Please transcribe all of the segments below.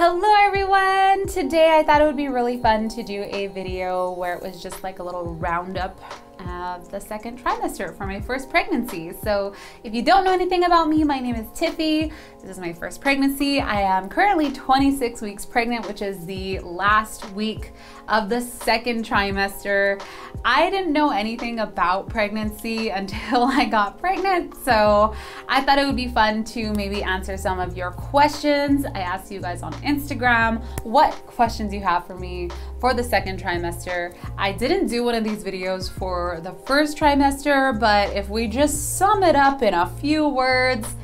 Hello everyone! Today I thought it would be really fun to do a video where it was just like a little roundup of the second trimester for my first pregnancy. So if you don't know anything about me, my name is Tiffy. This is my first pregnancy. I am currently 26 weeks pregnant, which is the last week of the second trimester. I didn't know anything about pregnancy until I got pregnant, so I thought it would be fun to maybe answer some of your questions. I asked you guys on Instagram what questions you have for me for the second trimester. I didn't do one of these videos for the first trimester, but if we just sum it up in a few words,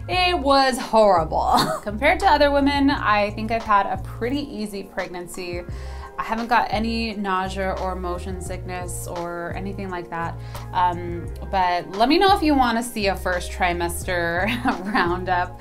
it was horrible. Compared to other women, I think I've had a pretty easy pregnancy. I haven't got any nausea or motion sickness or anything like that. But let me know if you want to see a first trimester roundup.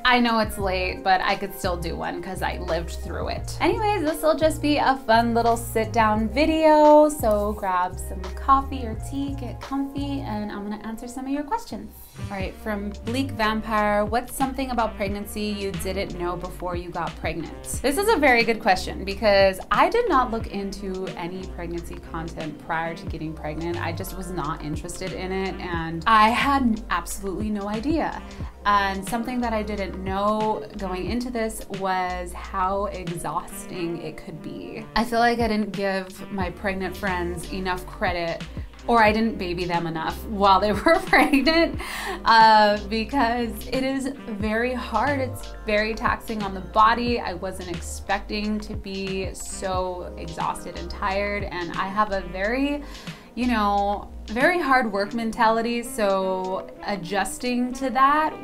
I know it's late, but I could still do one because I lived through it. Anyways, this will just be a fun little sit down video. So grab some coffee or tea, get comfy, and I'm gonna answer some of your questions. All right, from Bleak Vampire, what's something about pregnancy you didn't know before you got pregnant? This is a very good question because I did not look into any pregnancy content prior to getting pregnant. I just was not interested in it and I had absolutely no idea. And something that I didn't know going into this was how exhausting it could be. I feel like I didn't give my pregnant friends enough credit, or I didn't baby them enough while they were pregnant because it is very hard. It's very taxing on the body. I wasn't expecting to be so exhausted and tired, and I have a very, very hard work mentality, so adjusting to that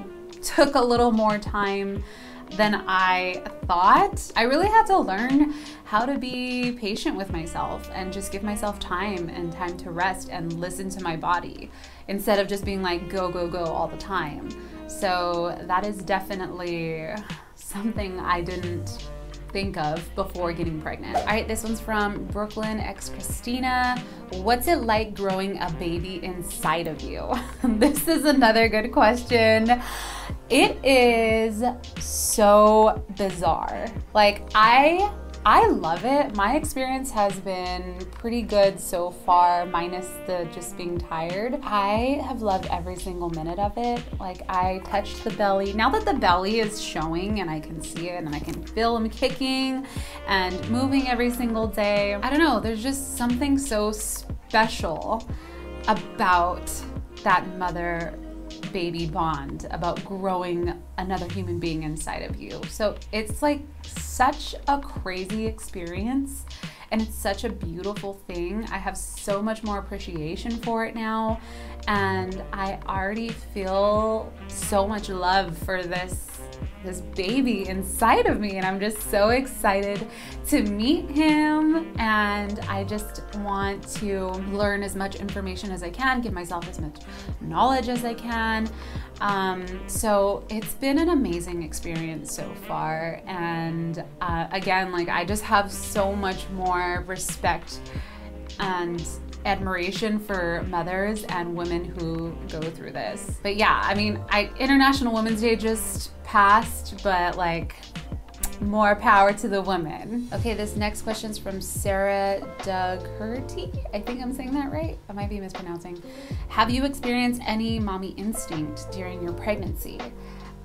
took a little more time than I thought. I really had to learn how to be patient with myself and just give myself time and time to rest and listen to my body instead of just being like go, go, go all the time. So that is definitely something I didn't think of before getting pregnant. All right, this one's from Brooklyn x Christina. What's it like growing a baby inside of you? This is another good question. It is so bizarre. Like, I love it. My experience has been pretty good so far, minus the just being tired. I have loved every single minute of it. Like, I touched the belly. Now that the belly is showing and I can see it and I can feel him kicking and moving every single day, I don't know, there's just something so special about that mother-baby bond, about growing another human being inside of you. So it's like such a crazy experience and it's such a beautiful thing. I have so much more appreciation for it now, and I already feel so much love for this baby inside of me, and I'm just so excited to meet him, and I just want to learn as much information as I can, give myself as much knowledge as I can. So it's been an amazing experience so far, and again, like, I just have so much more respect and admiration for mothers and women who go through this. But yeah, I mean, International Women's Day just passed, but like, more power to the women. Okay, this next question's from Sarah Dougherty. I think I'm saying that right. I might be mispronouncing. Have you experienced any mommy instinct during your pregnancy?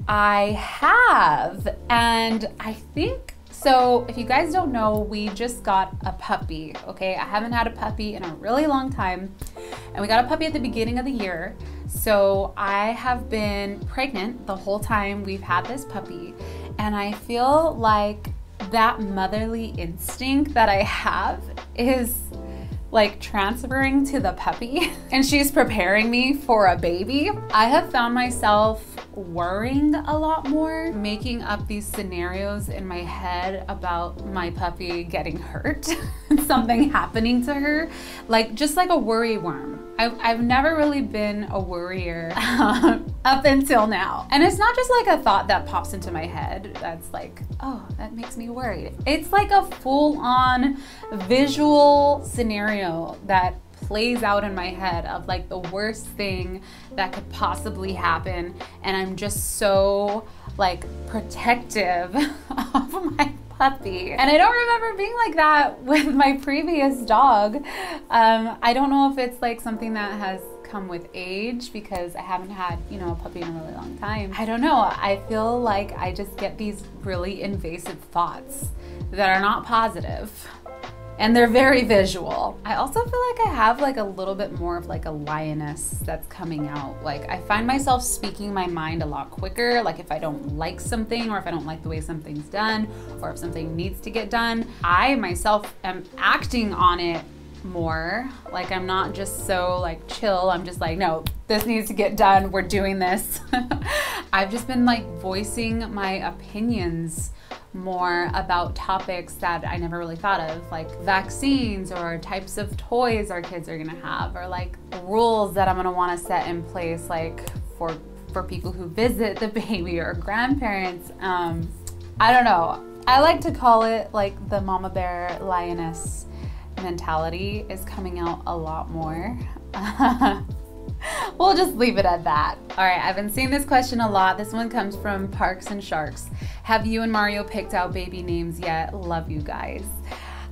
I have, and I think, so if you guys don't know, we just got a puppy, okay? I haven't had a puppy in a really long time, and we got a puppy at the beginning of the year. So I have been pregnant the whole time we've had this puppy, and I feel like that motherly instinct that I have is like transferring to the puppy, and she's preparing me for a baby. I have found myself worrying a lot more, making up these scenarios in my head about my puppy getting hurt and something happening to her, like just like a worry worm. I've never really been a worrier up until now. And it's not just like a thought that pops into my head that's like, oh, that makes me worried. It's like a full-on visual scenario that plays out in my head of like the worst thing that could possibly happen, and I'm just so like protective of my puppy. And I don't remember being like that with my previous dog. I don't know if it's like something that has come with age because I haven't had, you know, a puppy in a really long time. I don't know. I feel like I just get these really invasive thoughts that are not positive. And they're very visual. I also feel like I have like a little bit more of like a lioness that's coming out. Like I find myself speaking my mind a lot quicker. Like if I don't like something, or if I don't like the way something's done, or if something needs to get done, I myself am acting on it more. Like I'm not just so like chill. I'm just like, no, this needs to get done. We're doing this. I've just been like voicing my opinions more about topics that I never really thought of, like vaccines or types of toys our kids are gonna have, or like rules that I'm gonna wanna set in place, like for people who visit the baby or grandparents. I don't know. I like to call it like the mama bear lioness mentality is coming out a lot more. We'll just leave it at that. All right, I've been seeing this question a lot. This one comes from Parks and Sharks. Have you and Mario picked out baby names yet? Love you guys.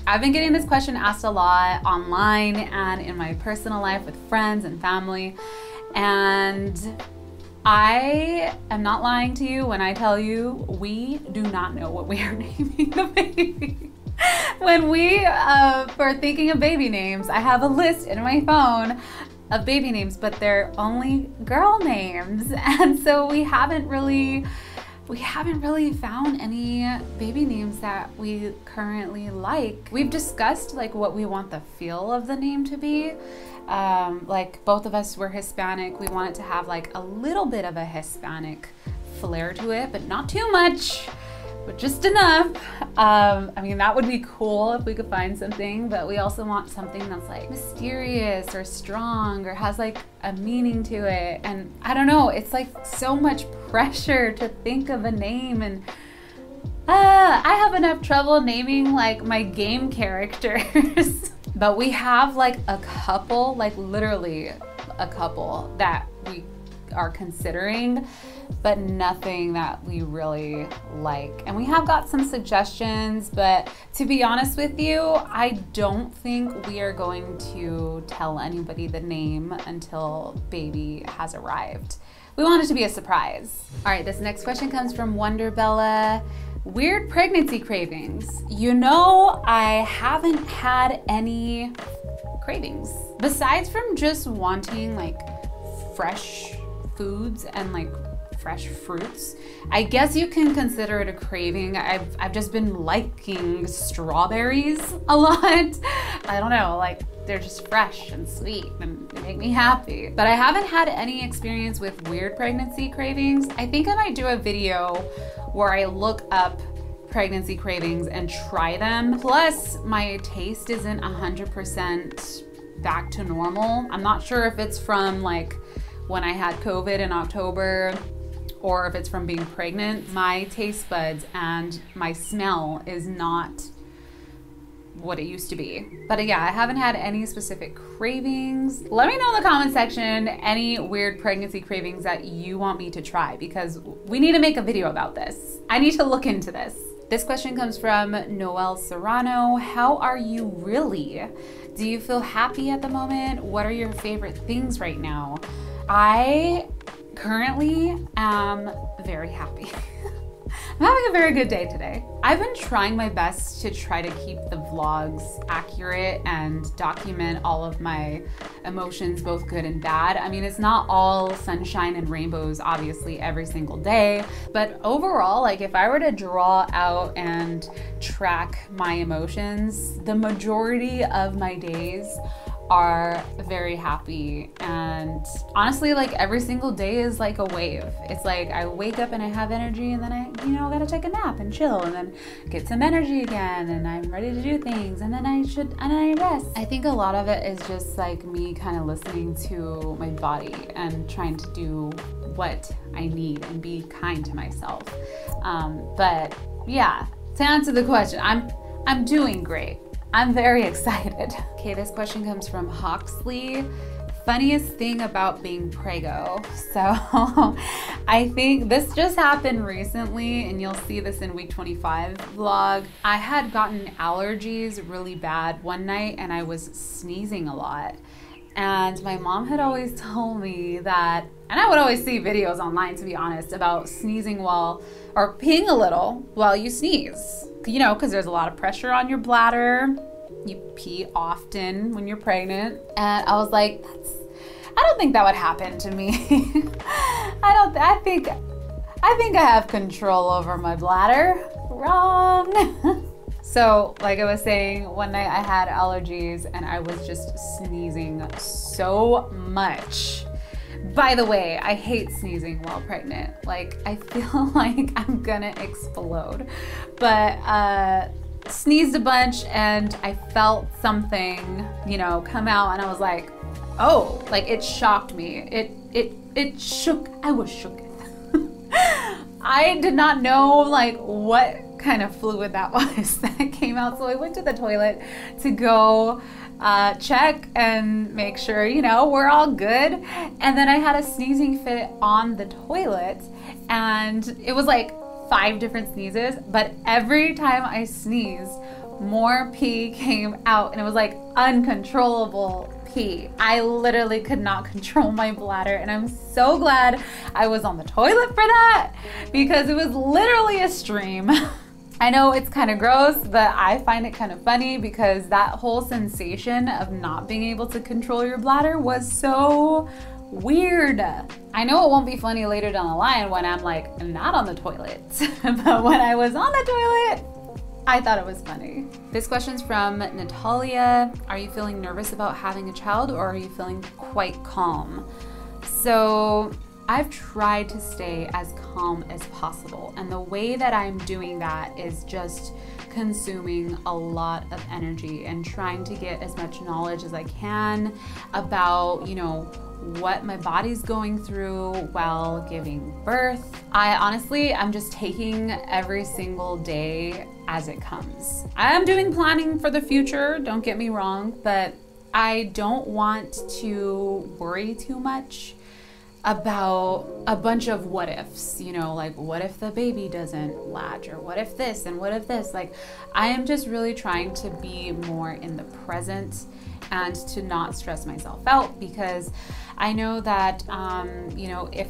I've been getting this question asked a lot online and in my personal life with friends and family. And I am not lying to you when I tell you we do not know what we are naming the baby. When we were thinking of baby names, I have a list in my phone of baby names, but they're only girl names. And so we haven't really found any baby names that we currently like. We've discussed like what we want the feel of the name to be. Like both of us were Hispanic. We want it to have like a little bit of a Hispanic flair to it, but not too much, but just enough. I mean, that would be cool if we could find something, but we also want something that's like mysterious or strong or has like a meaning to it. And I don't know, it's like so much pressure to think of a name, and I have enough trouble naming like my game characters. But we have like a couple, like literally a couple that we are considering, but nothing that we really like. And we have got some suggestions, but to be honest with you, I don't think we are going to tell anybody the name until baby has arrived. We want it to be a surprise. All right, this next question comes from Wonderbella. Weird pregnancy cravings. You know, I haven't had any cravings besides from just wanting like fresh foods and like fresh fruits. I guess you can consider it a craving. I've just been liking strawberries a lot. I don't know, like they're just fresh and sweet and they make me happy. But I haven't had any experience with weird pregnancy cravings. I think I might do a video where I look up pregnancy cravings and try them. Plus, my taste isn't 100% back to normal. I'm not sure if it's from like when I had COVID in October or if it's from being pregnant. My taste buds and my smell is not what it used to be. But yeah, I haven't had any specific cravings. Let me know in the comment section any weird pregnancy cravings that you want me to try, because we need to make a video about this. I need to look into this. This question comes from Noel Serrano. How are you really? Do you feel happy at the moment? What are your favorite things right now? I currently am very happy. I'm having a very good day today. I've been trying my best to try to keep the vlogs accurate and document all of my emotions, both good and bad. I mean, it's not all sunshine and rainbows, obviously, every single day. But overall, like if I were to draw out and track my emotions, the majority of my days are very happy. And honestly, like every single day is like a wave. It's like I wake up and I have energy, and then I, you know, gotta take a nap and chill, and then get some energy again, and I'm ready to do things, and then I rest. I think a lot of it is just like me kind of listening to my body and trying to do what I need and be kind to myself. But yeah, to answer the question, I'm doing great. I'm very excited. Okay, this question comes from Hawksley. Funniest thing about being prego. So I think this just happened recently, and you'll see this in week 25 vlog. I had gotten allergies really bad one night and I was sneezing a lot. And my mom had always told me that, and I would always see videos online, to be honest, about sneezing while, or peeing a little while you sneeze. You know, because there's a lot of pressure on your bladder. You pee often when you're pregnant. And I was like, I don't think that would happen to me. I think I have control over my bladder. Wrong. So, like I was saying, one night I had allergies and I was just sneezing so much. By the way, I hate sneezing while pregnant. Like, I feel like I'm gonna explode. But sneezed a bunch and I felt something, you know, come out, and I was like, oh, like it shocked me. It shook, I was shook. I did not know like what kind of fluid that was that came out. So I went to the toilet to go check and make sure, you know, we're all good. And then I had a sneezing fit on the toilet, and it was like 5 different sneezes, but every time I sneezed, more pee came out, and it was like uncontrollable pee. I literally could not control my bladder, and I'm so glad I was on the toilet for that, because it was literally a stream. I know it's kind of gross, but I find it kind of funny because that whole sensation of not being able to control your bladder was so weird. I know it won't be funny later down the line when I'm like not on the toilet, but when I was on the toilet, I thought it was funny. This question's from Natalia. Are you feeling nervous about having a child, or are you feeling quite calm? So I've tried to stay as calm as possible, and the way that I'm doing that is just consuming a lot of energy and trying to get as much knowledge as I can about, you know, what my body's going through while giving birth. I'm just taking every single day as it comes. I am doing planning for the future, don't get me wrong, but I don't want to worry too much about a bunch of what ifs, you know, like what if the baby doesn't latch, or what if this and what if this. Like, I am just really trying to be more in the present and to not stress myself out, because I know that, you know, if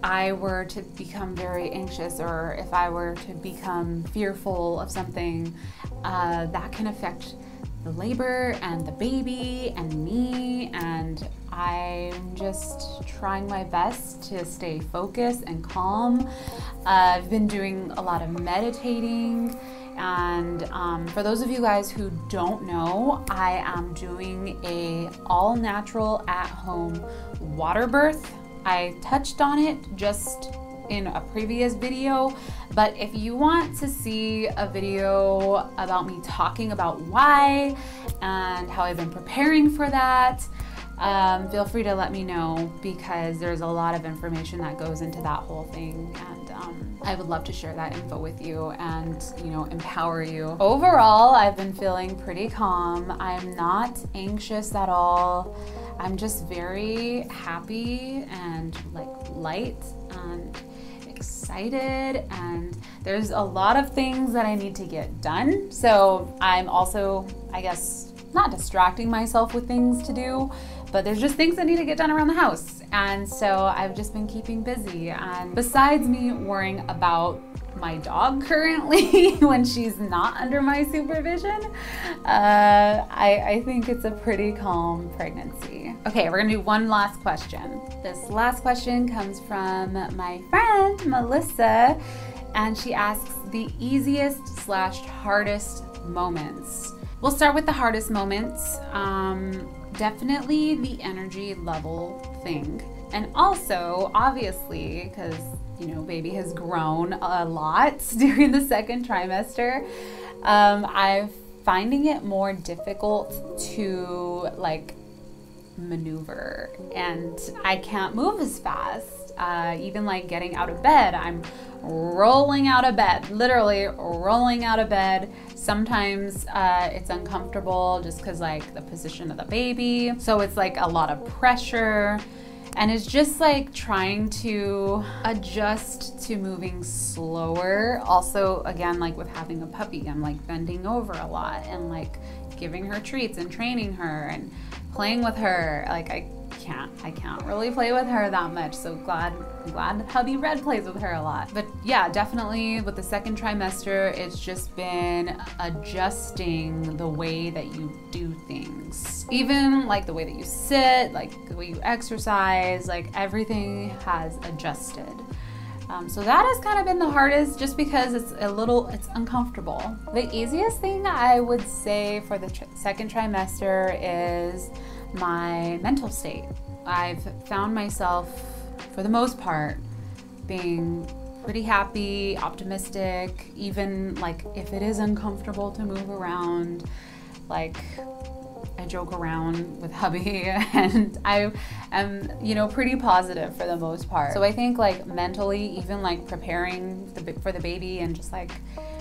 I were to become very anxious, or if I were to become fearful of something, that can affect the labor and the baby and me, and I'm just trying my best to stay focused and calm. I've been doing a lot of meditating, and for those of you guys who don't know, I am doing a all natural at home water birth. I touched on it just in a previous video, but if you want to see a video about me talking about why and how I've been preparing for that, feel free to let me know, because there's a lot of information that goes into that whole thing, and I would love to share that info with you and, you know, empower you. Overall, I've been feeling pretty calm. I'm not anxious at all. I'm just very happy and like light and excited, and there's a lot of things that I need to get done. So I'm also, I guess, not distracting myself with things to do, but there's just things that need to get done around the house. And so I've just been keeping busy. And besides me worrying about my dog currently when she's not under my supervision, I think it's a pretty calm pregnancy. Okay, we're gonna do one last question. This last question comes from my friend Melissa, and she asks the easiest / hardest moments. We'll start with the hardest moments. Definitely the energy level thing. And also, obviously, because, you know, baby has grown a lot during the 2nd trimester, I'm finding it more difficult to like maneuver, and I can't move as fast. Even like getting out of bed, I'm rolling out of bed, literally rolling out of bed. Sometimes it's uncomfortable just because like the position of the baby. So it's like a lot of pressure. And it's just like trying to adjust to moving slower. Also, again, like with having a puppy, I'm like bending over a lot and like giving her treats and training her and playing with her. Like I can't really play with her that much. So glad hubby Red plays with her a lot. But yeah, definitely with the second trimester, it's just been adjusting the way that you do things. Even like the way that you sit, like the way you exercise, like everything has adjusted. So that has kind of been the hardest just because it's uncomfortable. The easiest thing I would say for the second trimester is my mental state. I've found myself, for the most part, being pretty happy, optimistic, even like if it is uncomfortable to move around, like I joke around with hubby and I am, you know, pretty positive for the most part. So I think like mentally, even like preparing for the baby and just like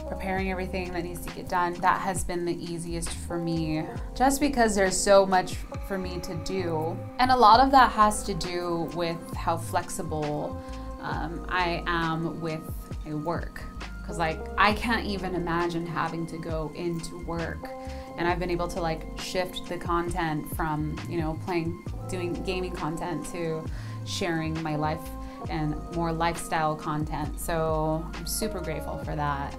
preparing everything that needs to get done, that has been the easiest for me just because there's so much for me to do. And a lot of that has to do with how flexible I am with my work. Because like I can't even imagine having to go into work. And I've been able to like shift the content from, you know, doing gaming content to sharing my life and more lifestyle content. So I'm super grateful for that.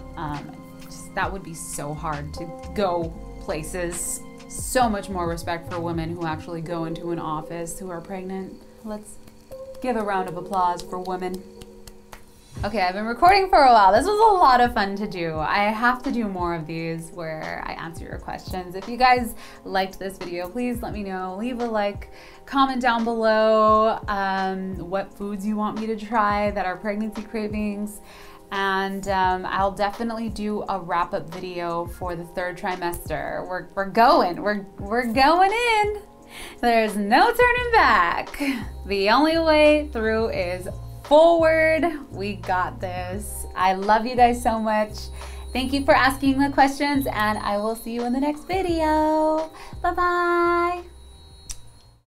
That would be so hard to go places. So much more respect for women who actually go into an office who are pregnant. Let's give a round of applause for women. Okay, I've been recording for a while. This was a lot of fun to do. I have to do more of these where I answer your questions. If you guys liked this video, please let me know. Leave a like, comment down below what foods you want me to try that are pregnancy cravings. And I'll definitely do a wrap-up video for the third trimester. We're going in. There's no turning back. The only way through is forward. We got this. I love you guys so much. Thank you for asking the questions, and I will see you in the next video. Bye-bye.